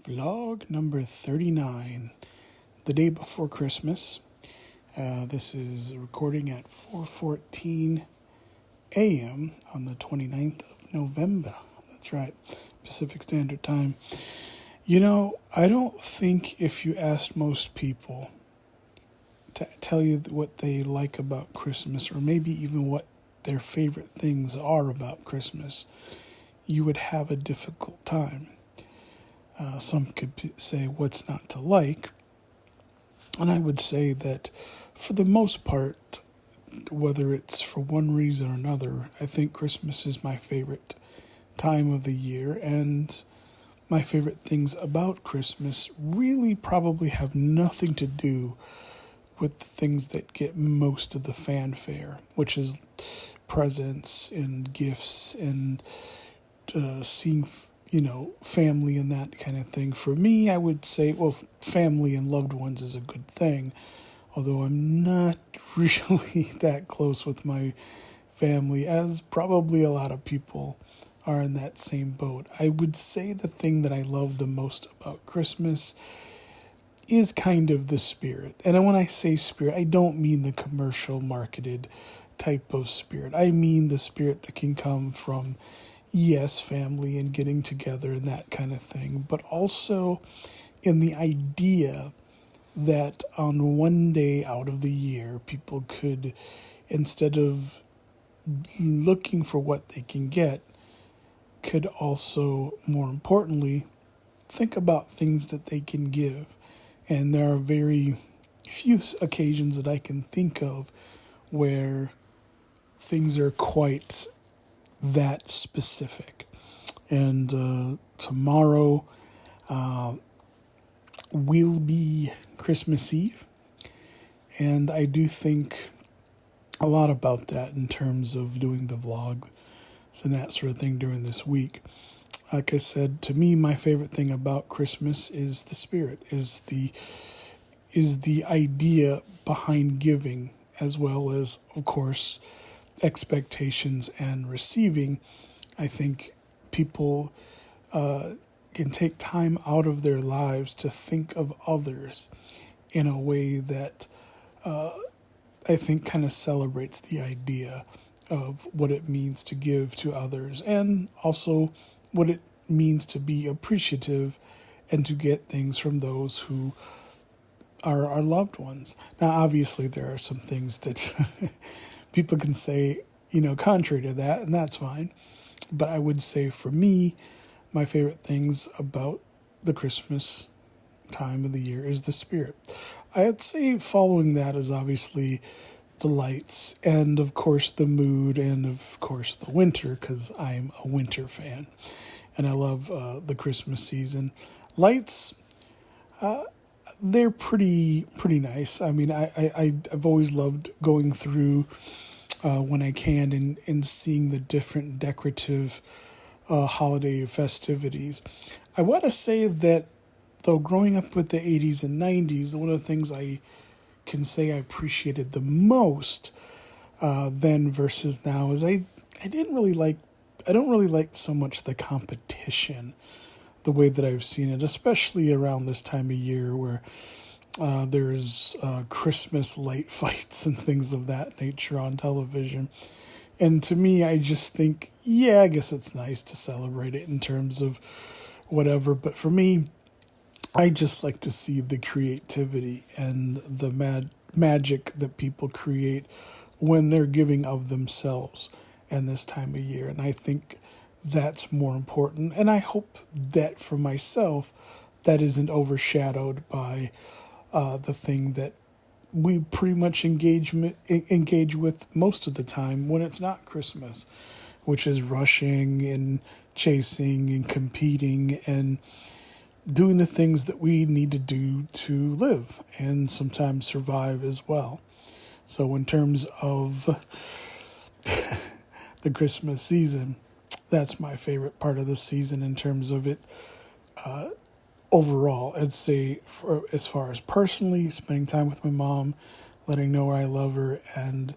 Vlog number 39, the day before Christmas. This is a recording at 4:14 a.m. on the 29th of November. That's right, Pacific Standard Time. You know, I don't think if you asked most people to tell you what they like about Christmas, or maybe even what their favorite things are about Christmas, you would have a difficult time. Some could say what's not to like, and I would say that for the most part, whether it's for one reason or another, I think Christmas is my favorite time of the year, and my favorite things about Christmas really probably have nothing to do with the things that get most of the fanfare, which is presents and gifts and seeing family and that kind of thing. For me, I would say, well, family and loved ones is a good thing, although I'm not really that close with my family, as probably a lot of people are in that same boat. I would say the thing that I love the most about Christmas is kind of the spirit. And when I say spirit, I don't mean the commercial marketed type of spirit. I mean the spirit that can come from, yes, family and getting together and that kind of thing, but also in the idea that on one day out of the year, people could, instead of looking for what they can get, could also, more importantly, think about things that they can give. And there are very few occasions that I can think of where things are quite that specific. And tomorrow will be Christmas Eve, and I do think a lot about that in terms of doing the vlog and that sort of thing during this week. Like I said, to me, my favorite thing about Christmas is the spirit, is the idea behind giving, as well as, of course, expectations and receiving. I think people can take time out of their lives to think of others in a way that I think kind of celebrates the idea of what it means to give to others, and also what it means to be appreciative and to get things from those who are our loved ones. Now, obviously, there are some things that people can say, contrary to that, and that's fine. But I would say for me, my favorite things about the Christmas time of the year is the spirit. I'd say following that is obviously the lights, and of course the mood, and of course the winter, because I'm a winter fan, and I love the Christmas season. Lights, they're pretty nice. I mean, I've always loved going through when I can and seeing the different decorative holiday festivities. I want to say that, though, growing up with the 80s and 90s, one of the things I can say I appreciated the most then versus now is I don't really like so much the competition the way that I've seen it, especially around this time of year where there's Christmas light fights and things of that nature on television. And to me, I just think, yeah, I guess it's nice to celebrate it in terms of whatever. But for me, I just like to see the creativity and the magic that people create when they're giving of themselves in this time of year. And I think that's more important. And I hope that for myself, that isn't overshadowed by the thing that we pretty much engage with most of the time when it's not Christmas, which is rushing and chasing and competing and doing the things that we need to do to live and sometimes survive as well. So in terms of the Christmas season, that's my favorite part of the season in terms of it. Overall, I'd say as far as personally, spending time with my mom, letting know I love her, and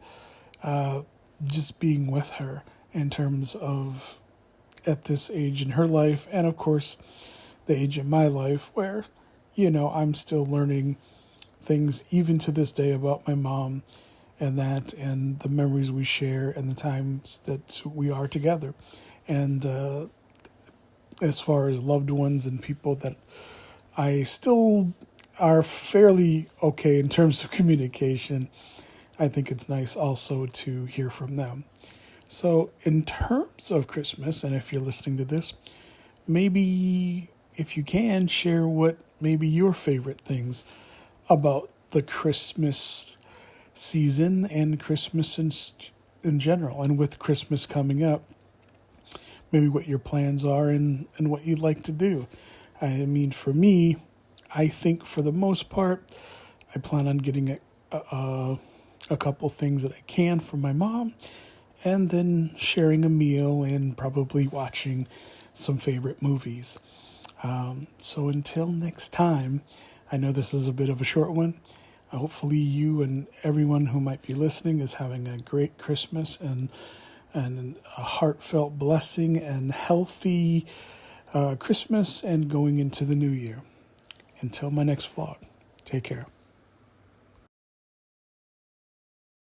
just being with her in terms of at this age in her life, and of course the age in my life where, I'm still learning things even to this day about my mom and the memories we share and the times that we are together. And as far as loved ones and people that I still are fairly okay in terms of communication, I think it's nice also to hear from them. So, in terms of Christmas, and if you're listening to this, maybe if you can share what maybe your favorite things about the Christmas season and Christmas in general, and with Christmas coming up, maybe what your plans are and what you'd like to do. I mean, for me, I think for the most part, I plan on getting a couple things that I can for my mom, and then sharing a meal and probably watching some favorite movies. So until next time, I know this is a bit of a short one. Hopefully you and everyone who might be listening is having a great Christmas and a heartfelt blessing and healthy Christmas and going into the new year. Until my next vlog, take care.